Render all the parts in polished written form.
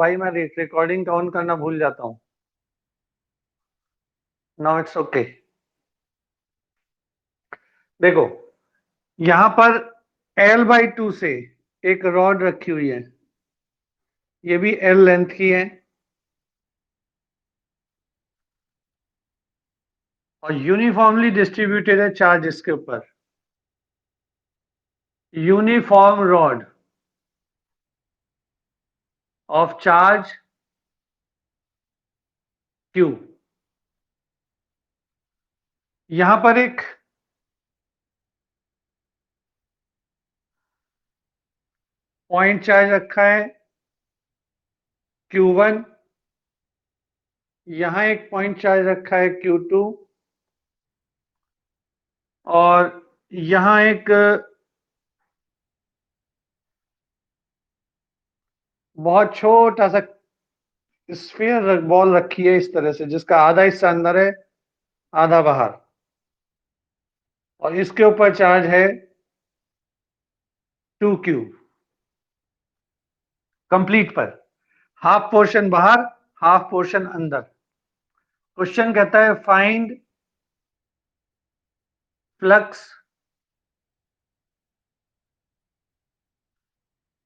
भाई मैं recording on करना भूल जाता हूँ। Now it's okay. देखो, यहां पर L/2 से एक रॉड रखी हुई है, ये भी L लेंथ की है और यूनिफॉर्मली डिस्ट्रीब्यूटेड है चार्ज इसके ऊपर। Uniform rod of charge Q। यहां पर एक पॉइंट चार्ज रखा है Q1, यहां एक पॉइंट चार्ज रखा है Q2 और यहां एक बहुत छोटा सा स्फीयर बॉल रखी है इस तरह से, जिसका आधा हिस्सा अंदर है आधा बाहर, और इसके ऊपर चार्ज है 2Q कंप्लीट पर। हाफ पोर्शन बाहर, हाफ पोर्शन अंदर। क्वेश्चन कहता है find flux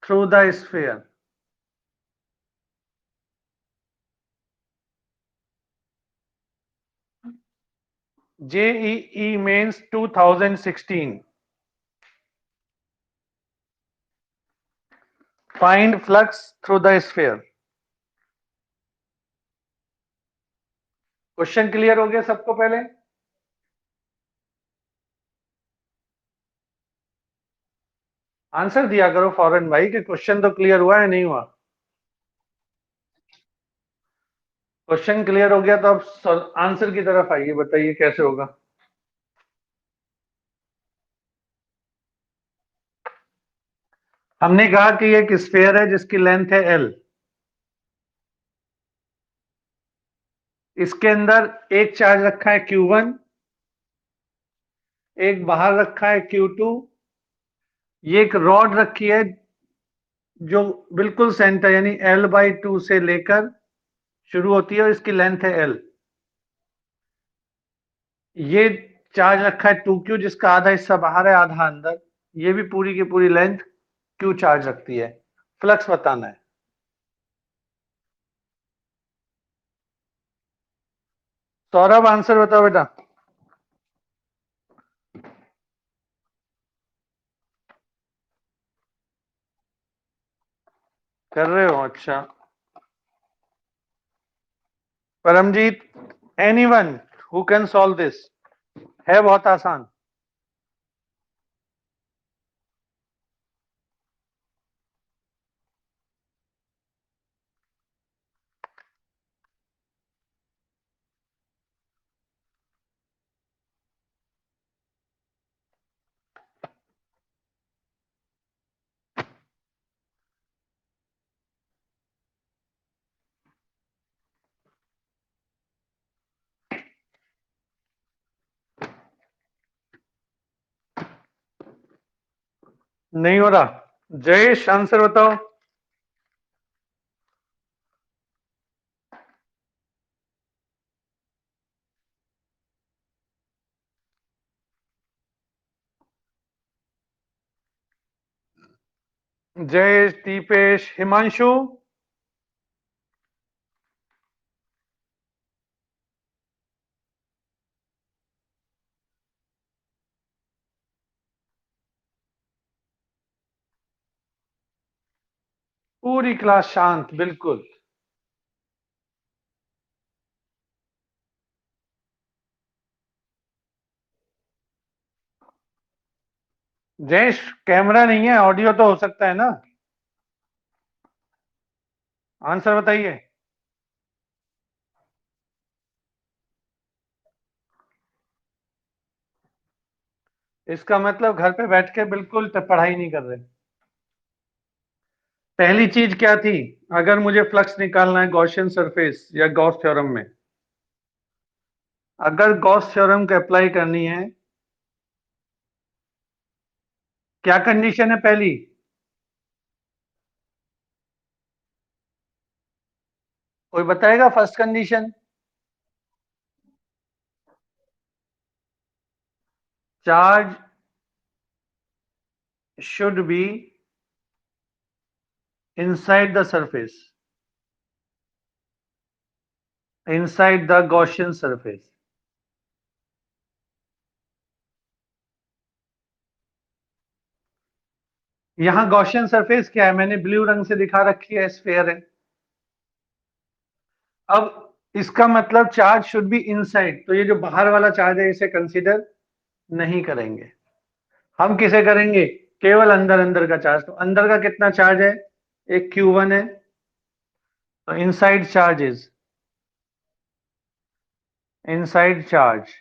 through the sphere. JEE mains 2016। Find flux through the sphere. Question clear हो गया सबको? पहले आंसर दिया करो फौरन भाई कि क्वेश्चन तो क्लियर हुआ है नहीं हुआ। क्वेश्चन क्लियर हो गया तो अब आंसर की तरफ आइए, बताइए कैसे होगा। हमने कहा कि ये एक स्फीयर है जिसकी लेंथ है L। इसके अंदर एक चार्ज रखा है Q1, एक बाहर रखा है Q2, ये एक रॉड रखी है जो बिल्कुल सेंटर यानी L/2 से लेकर शुरू होती है और इसकी लेंथ है L। ये चार्ज रखा है 2Q जिसका आधा हिस्सा बाहर है आधा अंदर, ये भी पूरी की पूरी लेंथ Q चार्ज रखती है। फ्लक्स बताना है। सौरभ आंसर बताओ बेटा। कर रहे हो? अच्छा। Paramjit, anyone who can solve this? है बहुत आसान। नहीं हो रहा? जयेश आंसर बताओ। जयेश, दीपेश, हिमांशु। पूरी क्लास शांत बिल्कुल। जयेश, कैमरा नहीं है, ऑडियो तो हो सकता है ना? आंसर बताइए। इसका मतलब घर पे बैठ के बिल्कुल पढ़ाई नहीं कर रहे। पहली चीज क्या थी? अगर मुझे फ्लक्स निकालना है गॉसियन सरफेस या गॉस थ्योरम में, अगर गॉस थ्योरम को अप्लाई करनी है, क्या कंडीशन है पहली? कोई बताएगा first condition? Charge should be inside the surface, inside the Gaussian surface. यहां गॉसियन सरफेस क्या है, मैंने ब्लू रंग से दिखा रखी है, स्फीयर है। अब इसका मतलब चार्ज शुड बी इनसाइड, तो ये जो बाहर वाला चार्ज है इसे कंसीडर नहीं करेंगे। हम किसे करेंगे? केवल अंदर अंदर का चार्ज। तो अंदर का कितना चार्ज है? एक Q1 है, तो इनसाइड चार्जेस, इनसाइड चार्ज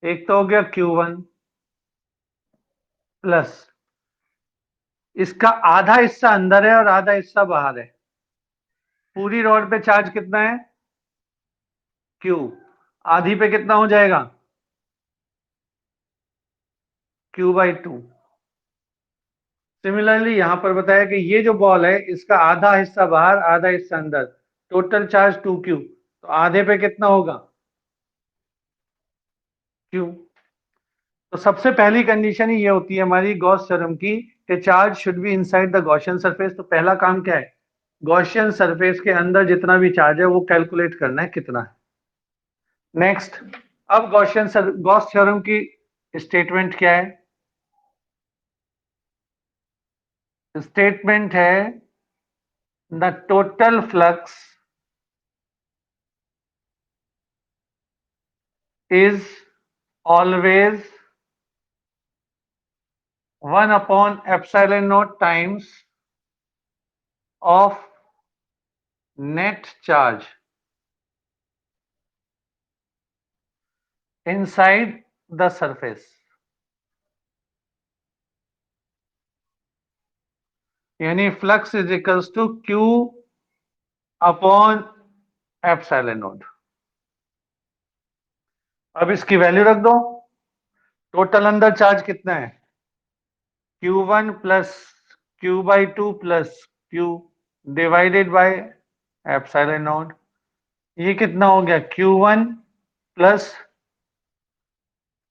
एक तो हो गया Q1 प्लस, इसका आधा हिस्सा अंदर है और आधा हिस्सा बाहर है। पूरी रॉड पे चार्ज कितना है? Q। आधी पे कितना हो जाएगा? Q/2। सिमिलरली यहां पर बताया कि ये जो बॉल है इसका आधा हिस्सा बाहर आधा हिस्सा अंदर, टोटल चार्ज 2Q, तो आधे पे कितना होगा? Q। तो सबसे पहली कंडीशन ही ये होती है हमारी गॉस थ्योरम की कि charge should be inside the Gaussian surface. तो पहला काम क्या है? गॉसियन सरफेस के अंदर जितना भी चार्ज है वो कैलकुलेट करना है कितना है। नेक्स्ट, अब गॉस थ्योरम की स्टेटमेंट क्या है? स्टेटमेंट है the total flux is always 1/epsilon naught times of net charge inside the surface। यानी flux is equals to Q/epsilon naught। अब इसकी वैल्यू रख दो। टोटल अंदर चार्ज कितना है? Q1 plus Q/2 plus Q divided by epsilon naught। ये कितना हो गया? Q1 plus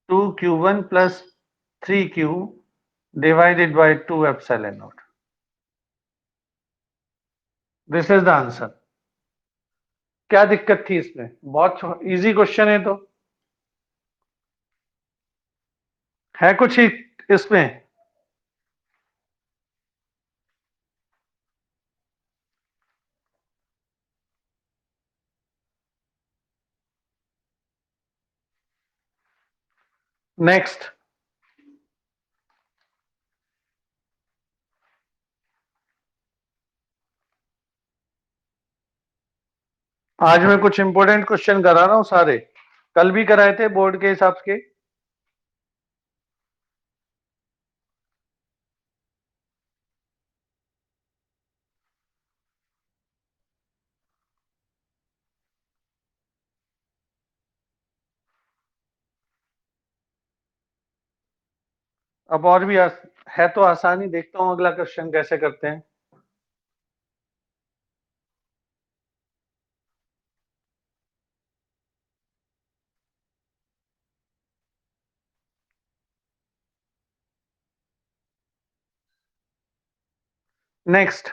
2Q1 plus 3Q divided by 2 epsilon naught। This is the answer. क्या दिक्कत थी इसमें? बहुत इजी क्वेश्चन है, तो है कुछ ही इसमें? नेक्स्ट, आज मैं कुछ इंपॉर्टेंट क्वेश्चन करा रहा हूं सारे, कल भी कराए थे बोर्ड के हिसाब के। अब और भी है तो आसानी, देखता हूं अगला क्वेश्चन कैसे करते हैं। नेक्स्ट,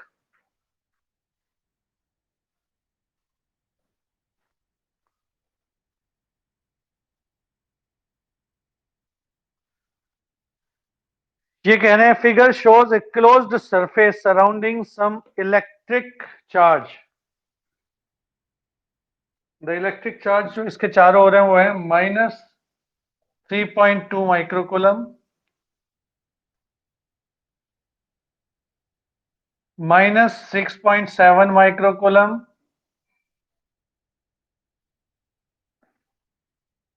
ये कह रहे हैं figure shows a closed surface surrounding some electric charge. The electric charge जो इसके चारों ओर है वो है -3.2 माइक्रोकूलम, -6.7 माइक्रोकूलम,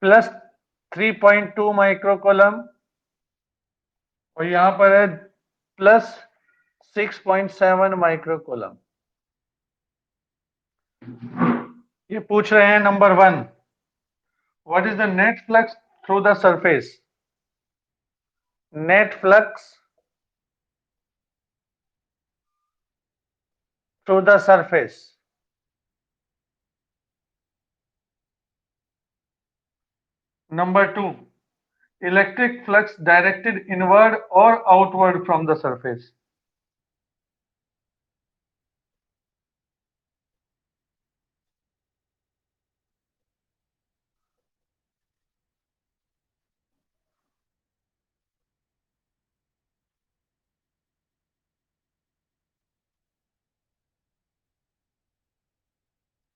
+3.2 माइक्रोकूलम, और यहां पर है +6.7 माइक्रोकूलम। ये पूछ रहे हैं number 1, what is the net flux through the surface? Net flux through the surface number 2, electric flux directed inward और outward from the surface.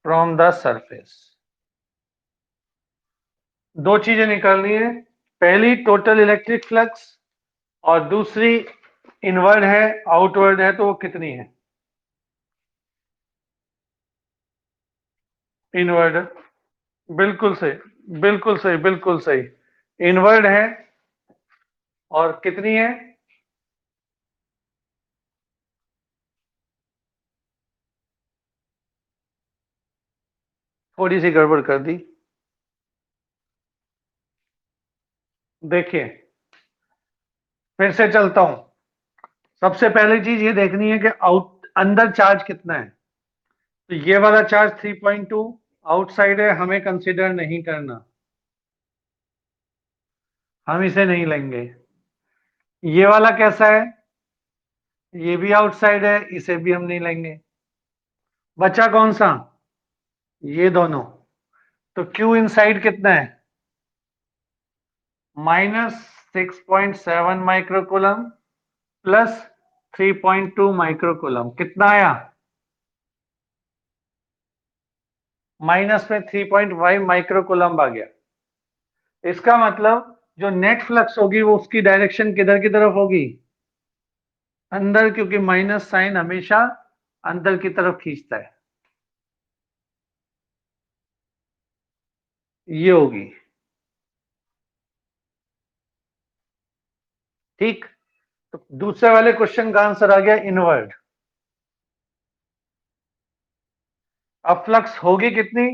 From the surface. दो चीजें निकालनी है, पहली टोटल इलेक्ट्रिक फ्लक्स और दूसरी इनवर्ड है आउटवर्ड है तो वो कितनी है। इनवर्ड, बिल्कुल सही, बिल्कुल सही, बिल्कुल सही। इनवर्ड है और कितनी है। थोड़ी सी गड़बड़ कर दी। देखिए, फिर से चलता हूं। सबसे पहली चीज ये देखनी है कि आउट अंदर चार्ज कितना है। तो ये वाला चार्ज 3.2 आउटसाइड है, हमें कंसीडर नहीं करना, हम इसे नहीं लेंगे। ये वाला कैसा है, ये भी आउटसाइड है, इसे भी हम नहीं लेंगे। बचा कौन सा, ये दोनों। तो Q इनसाइड कितना है, -6.7 माइक्रोकूलम प्लस 3.2 माइक्रोकूलम, कितना आया, माइनस में 3.5 माइक्रोकूलम आ गया। इसका मतलब जो नेट फ्लक्स होगी वो उसकी डायरेक्शन किधर की तरफ होगी, अंदर, क्योंकि माइनस साइन हमेशा अंदर की तरफ खींचता है, ये होगी। ठीक, तो दूसरे वाले क्वेश्चन का आंसर आ गया इनवर्ड। अब फ्लक्स होगी कितनी,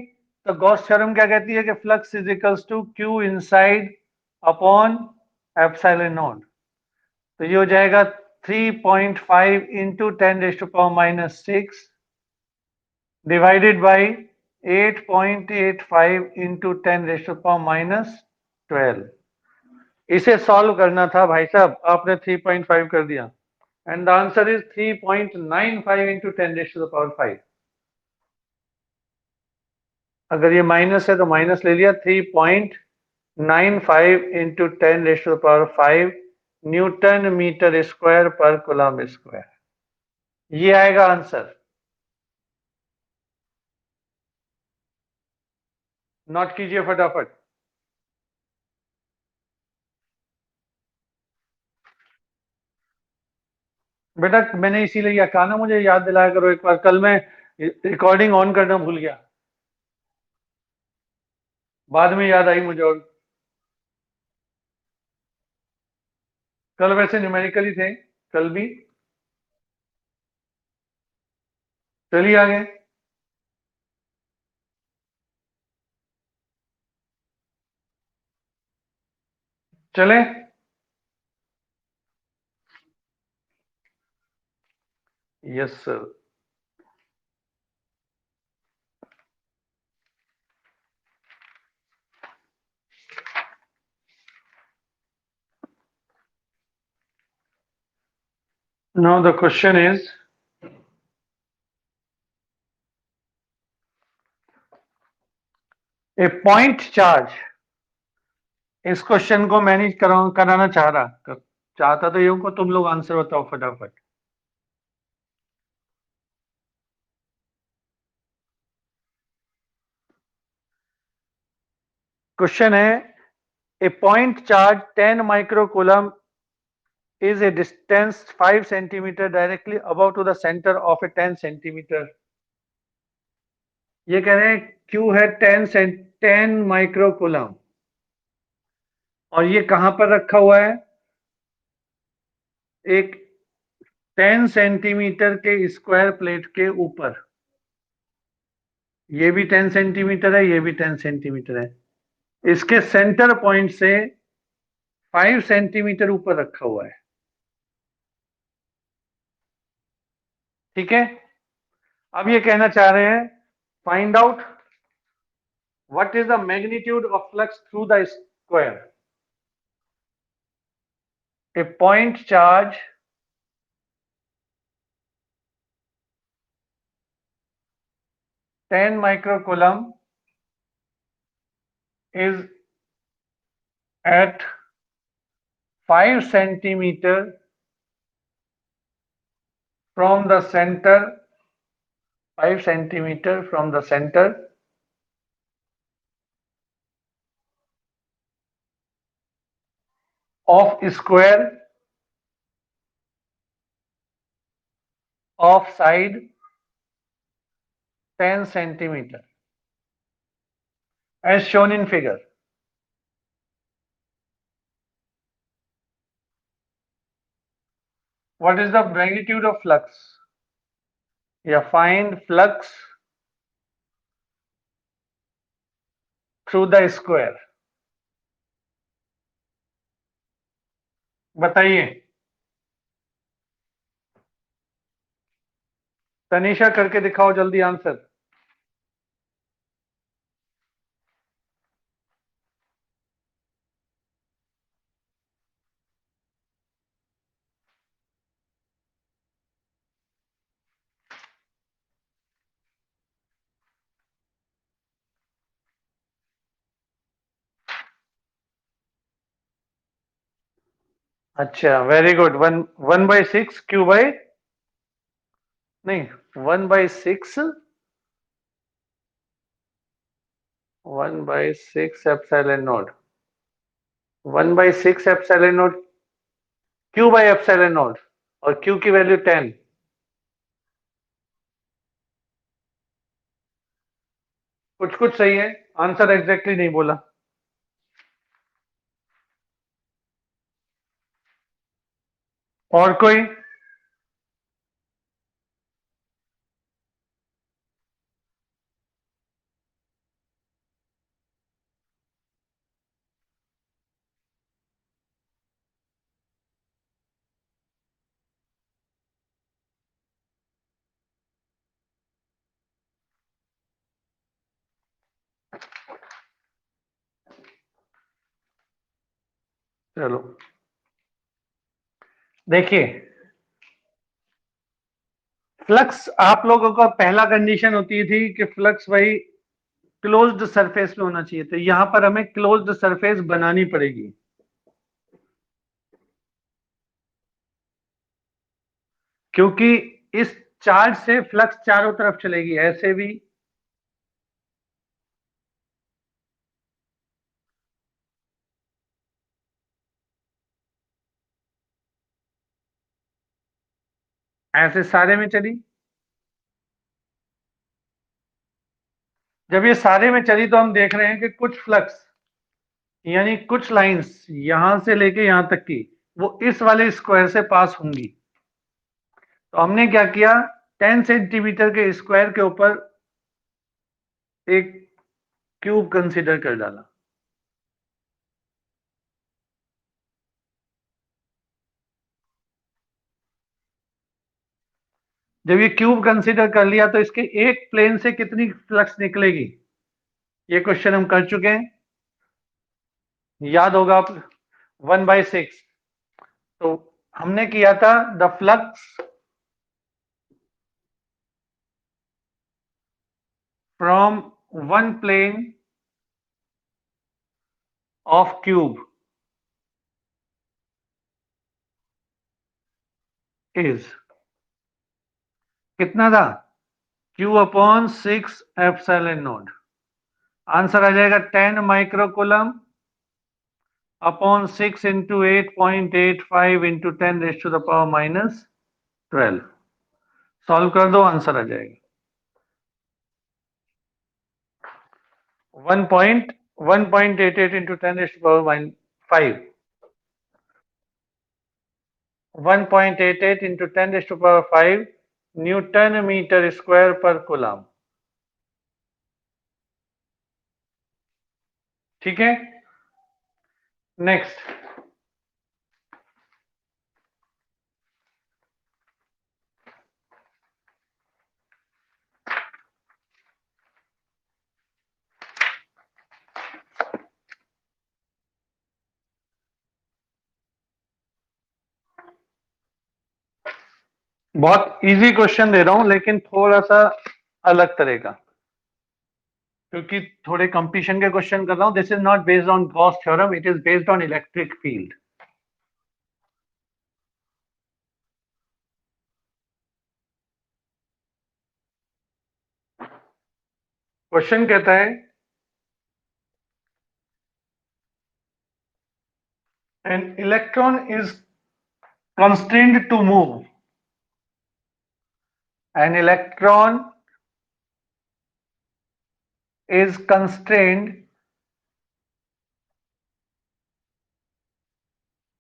तो गॉस थ्योरम क्या कहती है कि flux is equals to Q inside upon epsilon naught. तो ये हो जाएगा 3.5 इंटू 10⁻⁻6 डिवाइडेड बाई 8.85 इंटू 10⁻⁻12। इसे सॉल्व करना था भाई साहब, आपने 3.5 कर दिया, and the answer is 3.95 into 10⁻5। अगर ये माइनस है तो माइनस ले लिया, 3.95 इंटू 10⁻5 न्यूटन मीटर स्क्वायर पर कूलम स्क्वायर, ये आएगा आंसर। नोट कीजिए फटाफट। बेटा मैंने इसीलिए यह कहा ना, मुझे याद दिलाया करो एक बार, कल मैं रिकॉर्डिंग ऑन करना भूल गया, बाद में याद आई मुझे। और कल वैसे न्यूमेरिकल ही थे, कल भी। चलिए आगे। चलें। Yes sir. Now the question is, A point charge. इस क्वेश्चन को मैनेज कराना चाहता तो ये को तुम लोग आंसर बताओ फटाफट। क्वेश्चन है, a point charge 10 microcoulomb is a distance 5 centimeter directly above to the center of a 10 centimeter। ये कह रहे हैं Q है 10 माइक्रोकूलम और ये कहां पर रखा हुआ है, एक 10 सेंटीमीटर के स्क्वायर प्लेट के ऊपर। ये भी 10 सेंटीमीटर है, ये भी 10 सेंटीमीटर है, इसके सेंटर पॉइंट से 5 सेंटीमीटर ऊपर रखा हुआ है। ठीक है, अब ये कहना चाह रहे हैं find out what is the magnitude of flux through the square. A point charge ten microcoulomb is at 5 centimeter from the center, 5 centimeter from the center of square of side 10 centimeter as shown in figure. What is the magnitude of flux? Yeah, find flux through the square. बताइए, तनीषा करके दिखाओ जल्दी answer. अच्छा, very good. One 1/6 Q by, नहीं 1/6, 1/6 epsilon not, 1/6 epsilon naught Q by epsilon not, और Q की value 10। कुछ कुछ सही है, आंसर एग्जैक्टली नहीं बोला। और कोई? चलो देखिए, फ्लक्स आप लोगों का पहला कंडीशन होती थी कि फ्लक्स भाई क्लोज्ड सरफेस पे होना चाहिए, तो यहां पर हमें क्लोज्ड सरफेस बनानी पड़ेगी, क्योंकि इस चार्ज से फ्लक्स चारों तरफ चलेगी, ऐसे भी, ऐसे सारे में चली। जब ये सारे में चली तो हम देख रहे हैं कि कुछ फ्लक्स, यानी कुछ लाइंस यहां से लेके यहां तक की, वो इस वाले स्क्वायर से पास होंगी। तो हमने क्या किया, 10 सेंटीमीटर के स्क्वायर के ऊपर एक क्यूब कंसीडर कर डाला। जब ये क्यूब कंसीडर कर लिया तो इसके एक प्लेन से कितनी फ्लक्स निकलेगी, ये क्वेश्चन हम कर चुके हैं, याद होगा आप, 1/6। तो हमने किया था the flux from one plane of cube is, कितना था, Q/6 एप्सिलॉन नॉट। आंसर आ जाएगा 10 microcoulomb upon 6 into 8.85 into 10⁻⁻12। Solve कर दो, आंसर आ जाएगा 1.88 into 10⁻⁵, 1.88 into 10⁵ newton metre square पर कूलम। ठीक है, नेक्स्ट। बहुत इजी क्वेश्चन दे रहा हूं लेकिन थोड़ा सा अलग तरह का, क्योंकि थोड़े कंपटीशन के क्वेश्चन कर रहा हूं. This is not based on Gauss theorem, it is based on electric field. Question कहता है an electron is constrained to move. An electron is constrained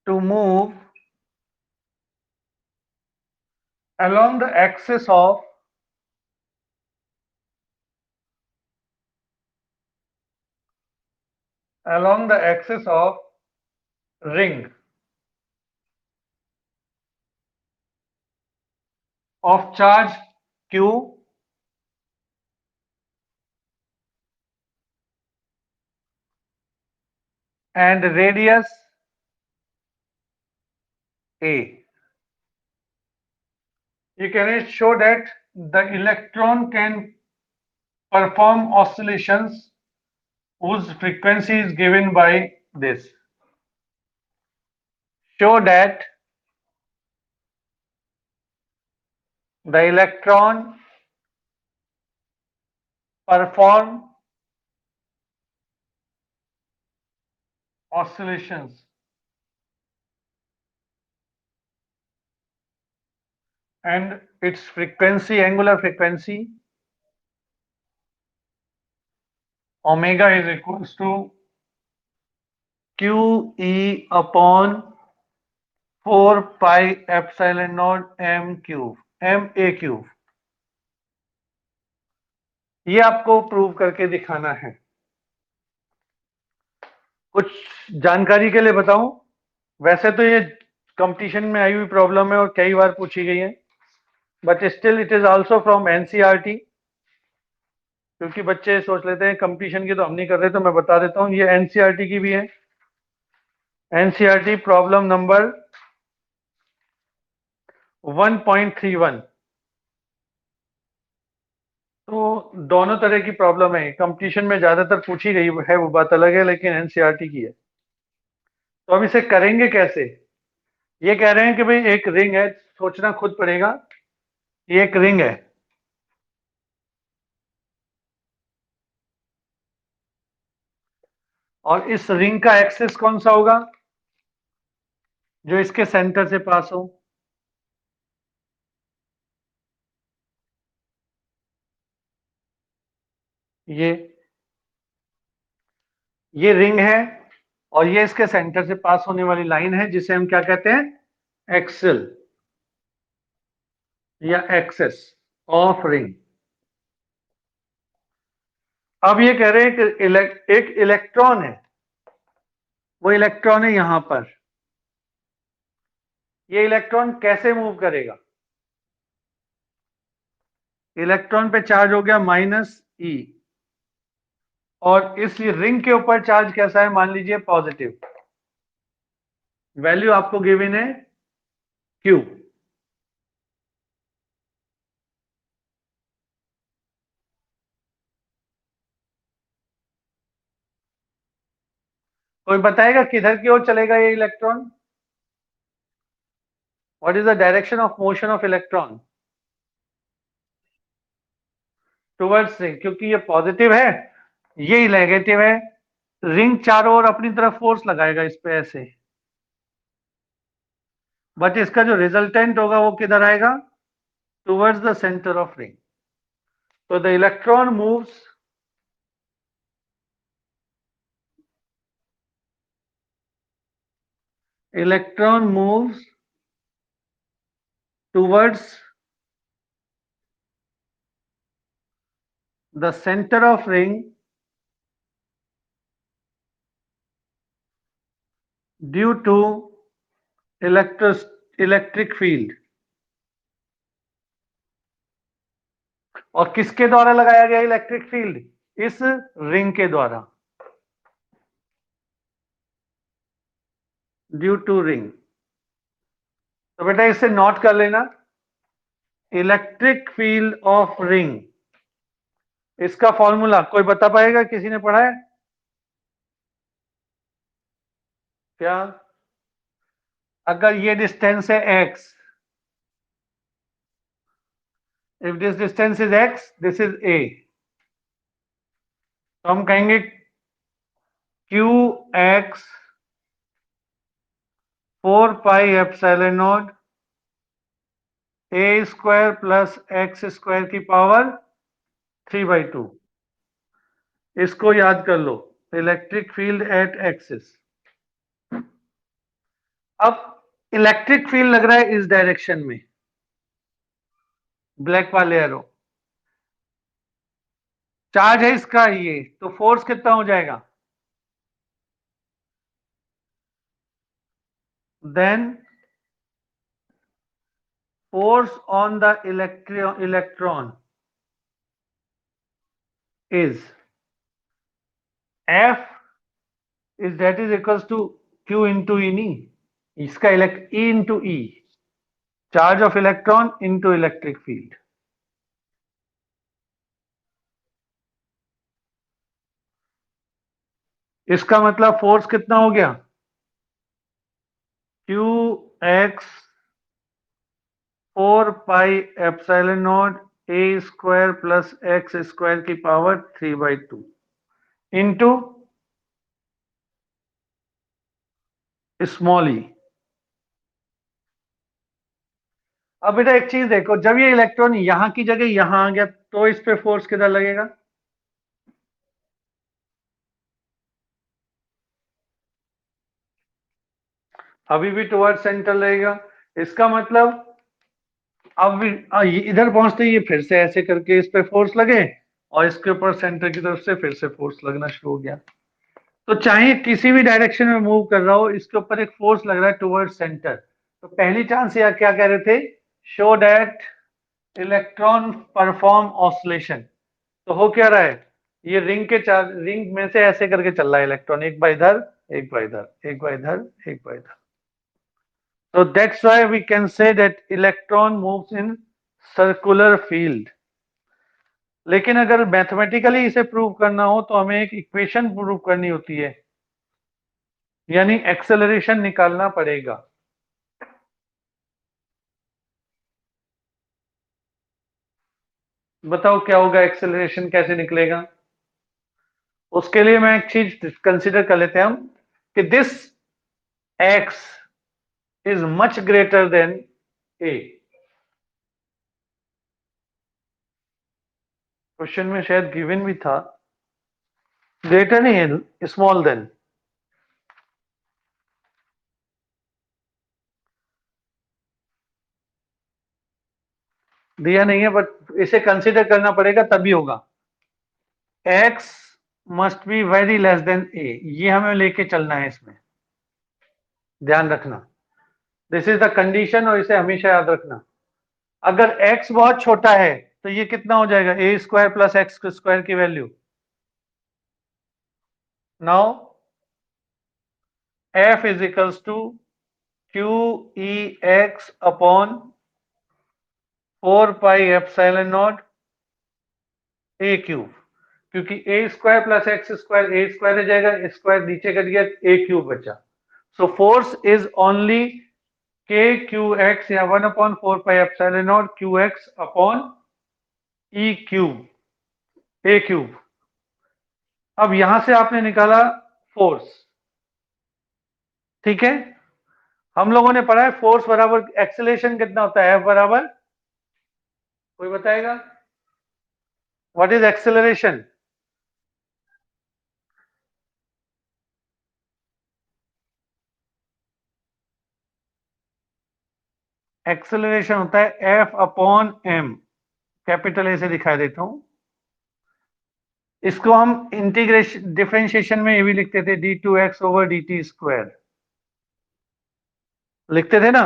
to move along the axis of ring of charge q and radius a. You can show that the electron can perform oscillations whose frequency is given by this. Show that the electron perform oscillations and its frequency, angular frequency omega is equals to QE upon 4 pi epsilon naught m cube, m a cube. ये आपको prove करके दिखाना है. कुछ जानकारी के लिए बताऊं, वैसे तो ये कंपटीशन में आई हुई प्रॉब्लम है और कई बार पूछी गई है, but still it is also from NCERT. क्योंकि बच्चे सोच लेते हैं कंपटीशन की तो हम नहीं कर रहे, तो मैं बता देता हूं ये एनसीईआरटी की भी है. NCERT problem number 1.31. तो दोनों तरह की प्रॉब्लम है, कंपटीशन में ज्यादातर पूछी गई है वो बात अलग है, लेकिन एनसीईआरटी की है. तो अब इसे करेंगे कैसे. ये कह रहे हैं कि भाई एक रिंग है, सोचना खुद पड़ेगा. ये एक रिंग है और इस रिंग का एक्सिस कौन सा होगा, जो इसके सेंटर से पास हो. ये ये रिंग है और ये इसके सेंटर से पास होने वाली लाइन है, जिसे हम क्या कहते हैं, एक्सिल या एक्सेस ऑफ रिंग. अब ये कह रहे हैं कि एक इलेक्ट्रॉन है, वो इलेक्ट्रॉन है यहां पर. ये इलेक्ट्रॉन कैसे मूव करेगा. इलेक्ट्रॉन पे चार्ज हो गया -e और इस रिंग के ऊपर चार्ज कैसा है, मान लीजिए पॉजिटिव. वैल्यू आपको गिवन है Q. कोई बताएगा किधर की ओर चलेगा ये electron. What is the direction of motion of electron, towards ring. क्योंकि ये पॉजिटिव है, ये नेगेटिव है, रिंग चारों ओर अपनी तरफ फोर्स लगाएगा इस पे ऐसे, बट इसका जो रिजल्टेंट होगा वो किधर आएगा, towards the centre of ring. तो the electron moves towards the center of ring due to electric field. और किसके द्वारा लगाया गया इलेक्ट्रिक फील्ड, इस रिंग के द्वारा, ड्यू टू रिंग. तो बेटा इसे नोट कर लेना. इलेक्ट्रिक फील्ड ऑफ रिंग, इसका फॉर्मूला कोई बता पाएगा? किसी ने पढ़ा है क्या? अगर ये डिस्टेंस है x, if this distance is x, this is a, तो हम कहेंगे qx 4 pi epsilon naught a square plus x square की पावर 3/2। इसको याद कर लो, इलेक्ट्रिक फील्ड एट एक्सिस। अब इलेक्ट्रिक फील्ड लग रहा है इस डायरेक्शन में, ब्लैक वाले एरो, चार्ज है इसका ये, तो फोर्स कितना हो जाएगा? Then force on the electron is F is that is equals to Q into E नहीं, इसका E into E, charge of electron into electric field। इसका मतलब फोर्स कितना हो गया? Qx 4 pi epsilon naught a square plus x square की power 3/2 into small ई। अब बेटा एक चीज देखो, जब ये इलेक्ट्रॉन यहां की जगह यहां आ गया तो इस पे फोर्स किधर लगेगा? अभी भी टुवर्ड सेंटर रहेगा। इसका मतलब अब इधर पहुंचते ही ये फिर से ऐसे करके इस पे फोर्स लगे और इसके ऊपर सेंटर की तरफ से फिर से फोर्स लगना शुरू हो गया। तो चाहे किसी भी डायरेक्शन में मूव कर रहा हो, इसके ऊपर एक फोर्स लग रहा है टुवर्ड सेंटर। तो पहली चांस या क्या कह रहे थे? Show that electron perform oscillation. तो हो क्या रहा है? ये रिंग में से ऐसे करके चल रहा है इलेक्ट्रॉन, एक बार इधर, एक बार इधर, एक बार इधर, एक बार इधर। So that's why we can say that electron moves in circular field। लेकिन अगर मैथमेटिकली इसे प्रूव करना हो तो हमें एक इक्वेशन प्रूव करनी होती है, यानी एक्सेलरेशन निकालना पड़ेगा। बताओ क्या होगा, एक्सेलरेशन कैसे निकलेगा? उसके लिए मैं एक चीज कंसीडर कर लेते हैं हम कि this x is much greater than a। Question में शायद गिवन भी था, ग्रेटर नहीं है, स्मॉल देन। दिया नहीं है, बट इसे कंसीडर करना पड़ेगा तभी होगा। x must be very less than a, ये हमें लेके चलना है, इसमें ध्यान रखना। दिस इज द कंडीशन और इसे हमेशा याद रखना। अगर x बहुत छोटा है तो ये कितना हो जाएगा? a square plus x square की value. Now f is equals to q e x upon 4 pi epsilon naught a cube, क्योंकि a square plus x square a square हो जाएगा, स्क्वायर नीचे कर दिया, a क्यूब बचा। So force is only k q x या 1/4 pi epsilon naught q x upon e cube, a cube. अब यहां से आपने निकाला फोर्स, ठीक है? हम लोगों ने पढ़ा है फोर्स बराबर एक्सेलरेशन कितना होता है? F बराबर, कोई बताएगा व्हाट इज एक्सेलरेशन? एक्सेलरेशन होता है F upon m, capital A से दिखा देता हूं। इसको हम इंटीग्रेशन डिफरेंशिएशन में ये भी लिखते थे, d2x ओवर dt स्क्वायर लिखते थे ना।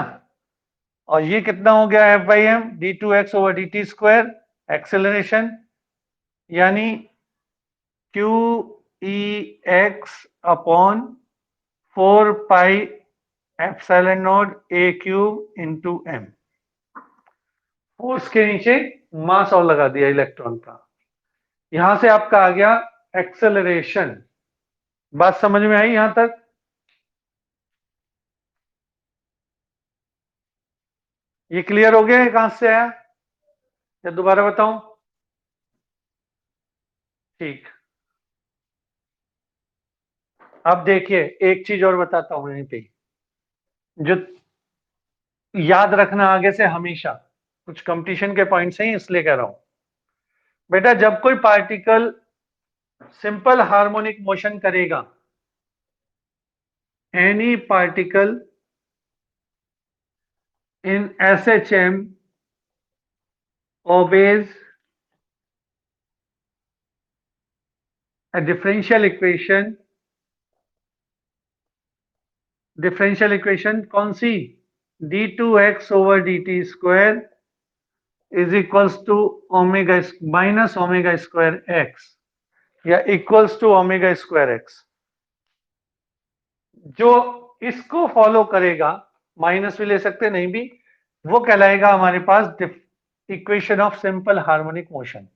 और ये कितना हो गया? F/m d2x over dt square acceleration, यानी q e x upon 4 pi epsilon naught a cube into m। Force के नीचे मास और लगा दिया इलेक्ट्रॉन का। यहां से आपका आ गया एक्सेलरेशन। बात समझ में आई यहां तक? ये क्लियर हो गया कहां से आया, या दोबारा बताऊं? ठीक। अब देखिए एक चीज और बताता हूं यहीं पे, जो याद रखना आगे से हमेशा, कुछ कंपटीशन के पॉइंट्स हैं इसलिए कह रहा हूं। बेटा जब कोई पार्टिकल सिंपल हार्मोनिक मोशन करेगा, any particle in SHM obeys a differential equation कौन सी? d2x/dt² is equals to omega minus omega square x, या equals to omega square x. जो इसको फॉलो करेगा, माइनस भी ले सकते नहीं भी, वो कहलाएगा हमारे पास equation of simple harmonic motion.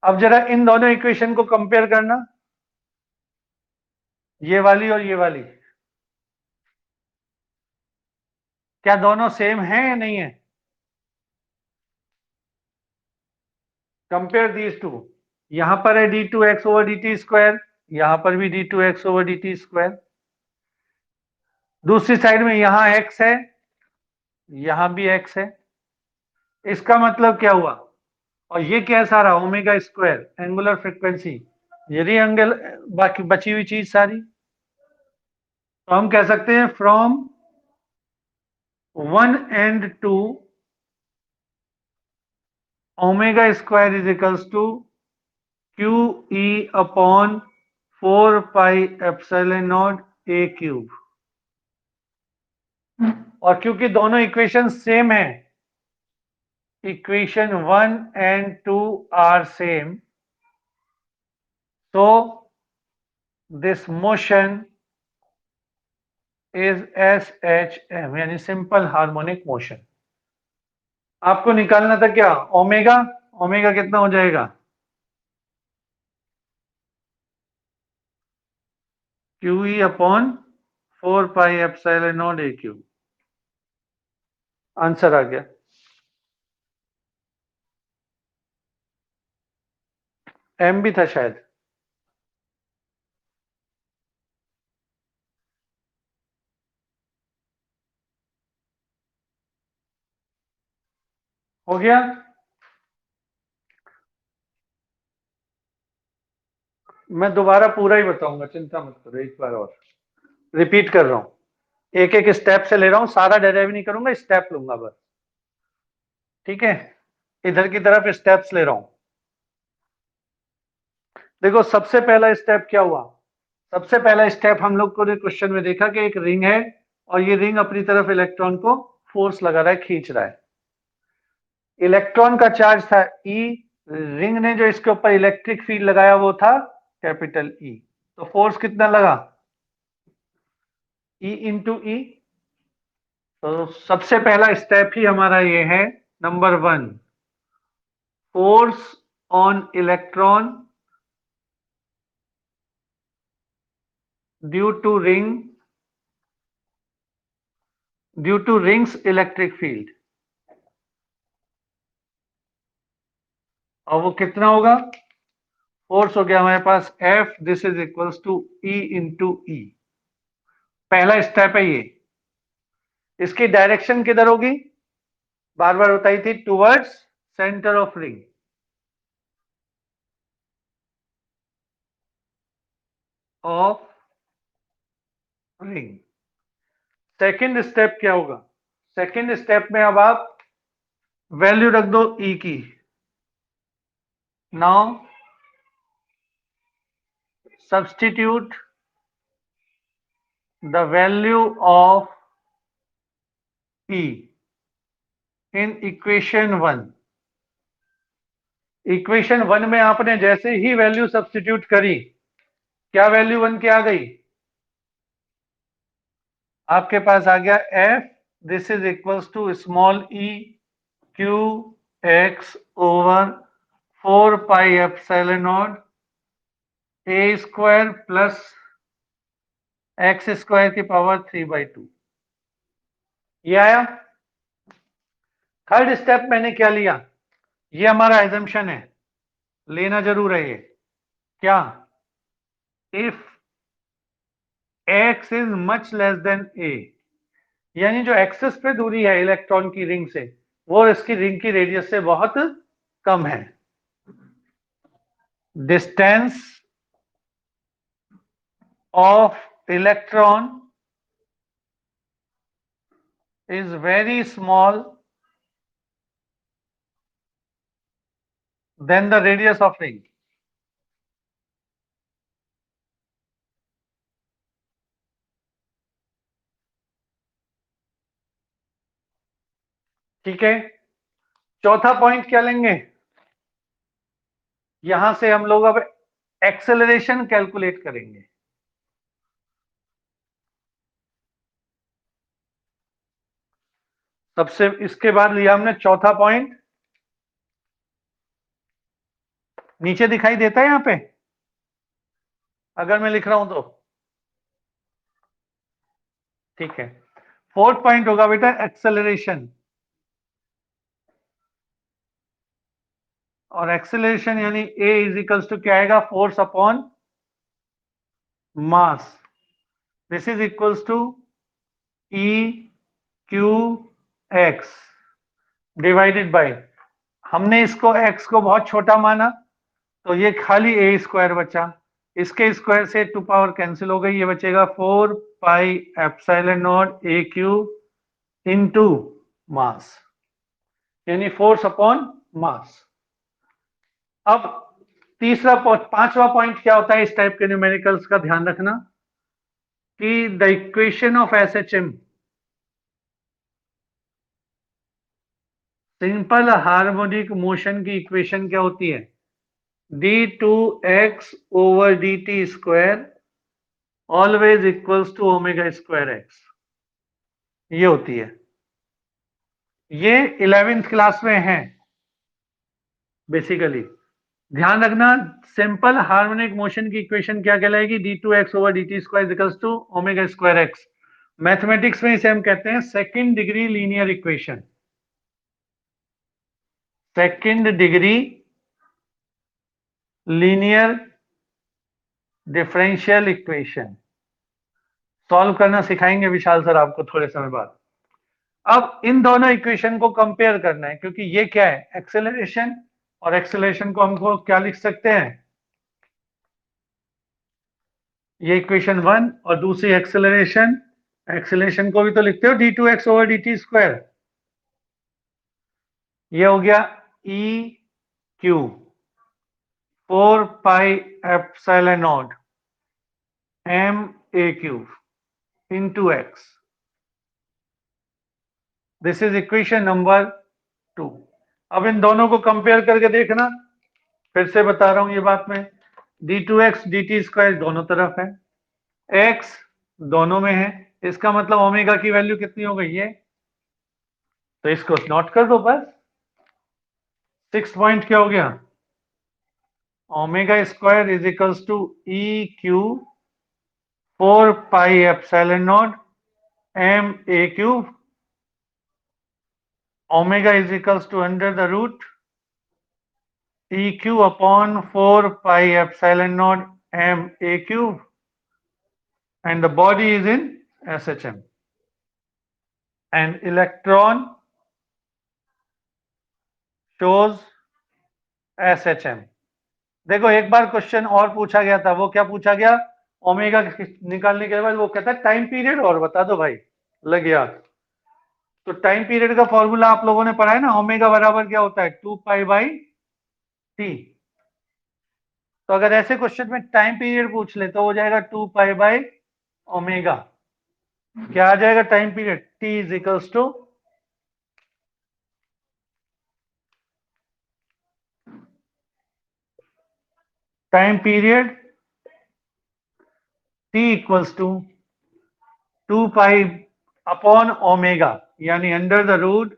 अब जरा इन दोनों इक्वेशन को कंपेयर करना, ये वाली और ये वाली, क्या दोनों सेम है या नहीं है? Compare these two. यहां पर है d2x/dt², यहां पर भी d2x/dt²। दूसरी साइड में यहां x है, यहां भी x है। इसका मतलब क्या हुआ? और ये क्या है सारा? ओमेगा स्क्वायर एंगुलर फ्रीक्वेंसी, ये एंगल, बाकी बची हुई चीज सारी। तो हम कह सकते हैं from one and two omega square is equals to q e upon 4 pi epsilon naught a cube. और क्योंकि दोनों इक्वेशन सेम है, इक्वेशन 1 and 2 आर सेम, तो दिस मोशन इज SHM, यानी सिंपल हार्मोनिक मोशन। आपको निकालना था क्या? ओमेगा। ओमेगा कितना हो जाएगा? Q e upon 4 pi epsilon naught a cube. Answer आ गया। एम भी था शायद। हो गया। मैं दोबारा पूरा ही बताऊंगा, चिंता मत करो, एक बार और रिपीट कर रहा हूं, एक एक स्टेप से ले रहा हूं, सारा डेराइव नहीं करूंगा, स्टेप लूंगा बस। ठीक है, इधर की तरफ स्टेप्स ले रहा हूं। देखो सबसे पहला स्टेप क्या हुआ? सबसे पहला स्टेप हम लोग को ने क्वेश्चन में देखा कि एक रिंग है, और ये रिंग अपनी तरफ इलेक्ट्रॉन को फोर्स लगा रहा है, खींच रहा है। इलेक्ट्रॉन का चार्ज था E, रिंग ने जो इसके ऊपर इलेक्ट्रिक फील्ड लगाया वो था कैपिटल E। तो फोर्स कितना लगा? E into e. तो सबसे पहला स्टेप ही हमारा ये है, number 1, force on electron due to ring's electric field. और वो कितना होगा? फोर्स हो गया हमारे पास F, this is equals to E into e. पहला स्टेप है ये। इसकी डायरेक्शन किधर होगी? बार बार बताई थी, towards centre of ring. Of ring. Second step क्या होगा? सेकेंड स्टेप में अब आप वैल्यू रख दो E की। Now substitute the value of E in equation 1। Equation 1 में आपने जैसे ही वैल्यू सब्स्टिट्यूट करी, क्या वैल्यू 1 की आ गई? आपके पास आ गया F, this is equals to small E Q X over 4 pi epsilon naught A square plus x square की पावर 3/2। ये आया। थर्ड स्टेप मैंने क्या लिया, ये हमारा एजम्पशन है, लेना जरूर है ये। क्या? If x is much less than a, यानी जो एक्सेस पे दूरी है इलेक्ट्रॉन की रिंग से, वो इसकी रिंग की रेडियस से बहुत कम है। Distance of electron is very small then the radius of ring. ठीक है, चौथा पॉइंट क्या लेंगे, यहां से हम लोग अब एक्सेलरेशन कैलकुलेट करेंगे। सबसे इसके बाद लिया हमने चौथा पॉइंट, नीचे दिखाई देता है यहां पे अगर मैं लिख रहा हूं तो? ठीक है, फोर्थ पॉइंट होगा बेटा एक्सेलरेशन। और एक्सेलरेशन यानी ए इज इक्वल्स टू क्या आएगा, force upon mass. This is equals to E Q X divided by, हमने इसको एक्स को बहुत छोटा माना तो ये खाली ए स्क्वायर बचा, इसके स्क्वायर से 2 पावर कैंसिल हो गई, ये बचेगा 4 पाई एप्सिलॉन नॉट ए क्यू इनटू मास, यानी फोर्स अपॉन मास। अब तीसरा पांचवा पॉइंट क्या होता है इस टाइप के न्यूमेरिकल्स का, ध्यान रखना कि the equation of SHM, simple harmonic motion की इक्वेशन क्या होती है, d2x over dt square always equals to omega square X, ये होती है। ये 11th क्लास में है बेसिकली। ध्यान रखना, सिंपल हार्मोनिक मोशन की इक्वेशन क्या कहलाएगी, d2x over dt square equals to omega square X. Mathematics में इसे हम कहते हैं second degree linear equation. Second degree linear differential equation solve करना सिखाएंगे विशाल सर आपको थोड़े समय बाद। अब इन दोनों इक्वेशन को कंपेयर करना है, क्योंकि ये क्या है एक्सेलरेशन, और एक्सेलरेशन को हमको क्या लिख सकते हैं, ये इक्वेशन 1, और दूसरी एक्सेलरेशन, एक्सेलरेशन को भी तो लिखते हो d2x ओवर dt स्क्वायर, ये हो गया E Q 4 pi epsilon naught M A cube into X. This is equation number 2। अब इन दोनों को कंपेयर करके देखना, फिर से बता रहा हूं ये बात में, d2x dt स्क्वायर दोनों तरफ है, x दोनों में है, इसका मतलब ओमेगा की वैल्यू कितनी हो गई है, तो इसको नोट कर दो बस। 6 पॉइंट क्या हो गया, omega square is equals to E Q 4 pi epsilon naught M A cube, omega is equals to under the root E Q upon 4 pi epsilon naught M A cube, and the body is in SHM, and electron shows SHM। देखो एक बार question और पूछा गया था, वो क्या पूछा गया, ओमेगा निकालने के बाद वो कहता है टाइम पीरियड और बता दो भाई, लग याद। तो टाइम पीरियड का फॉर्मूला आप लोगों ने पढ़ा है ना, ओमेगा बराबर क्या होता है 2 पाई बाई टी। तो अगर ऐसे क्वेश्चन में टाइम पीरियड पूछ ले तो हो जाएगा 2 पाई बाई ओमेगा, क्या आ जाएगा time period, T is equals to time period t equals to 2 pi upon omega, यानी under the root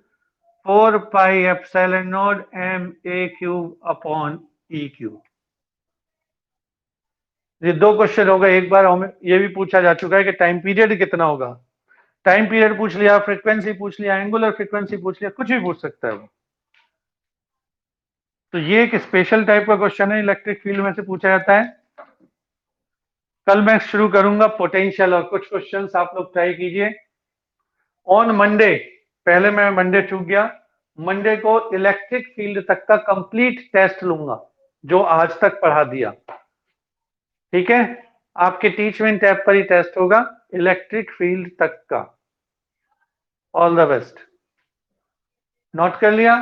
4 pi epsilon naught M A cube upon e cube. ये दो क्वेश्चन हो गए। एक बार ये भी पूछा जा चुका है कि टाइम पीरियड कितना होगा। टाइम पीरियड पूछ लिया, फ्रीक्वेंसी पूछ लिया, एंगुलर फ्रीक्वेंसी पूछ लिया, कुछ भी पूछ सकता है वो। तो ये एक स्पेशल टाइप का क्वेश्चन है, इलेक्ट्रिक फील्ड में से पूछा जाता है। कल मैं शुरू करूंगा पोटेंशियल और कुछ क्वेश्चंस आप लोग ट्राई कीजिए। ऑन मंडे, पहले मैं मंडे चूक गया, मंडे को इलेक्ट्रिक फील्ड तक का कंप्लीट टेस्ट लूंगा जो आज तक पढ़ा दिया। ठीक है, आपके टीचमेंट ऐप पर ही टेस्ट होगा इलेक्ट्रिक फील्ड तक का। All the best. नोट कर लिया?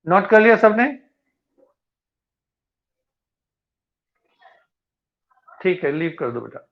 नोट कर लिया सबने? ठीक है, लीव कर दो बेटा।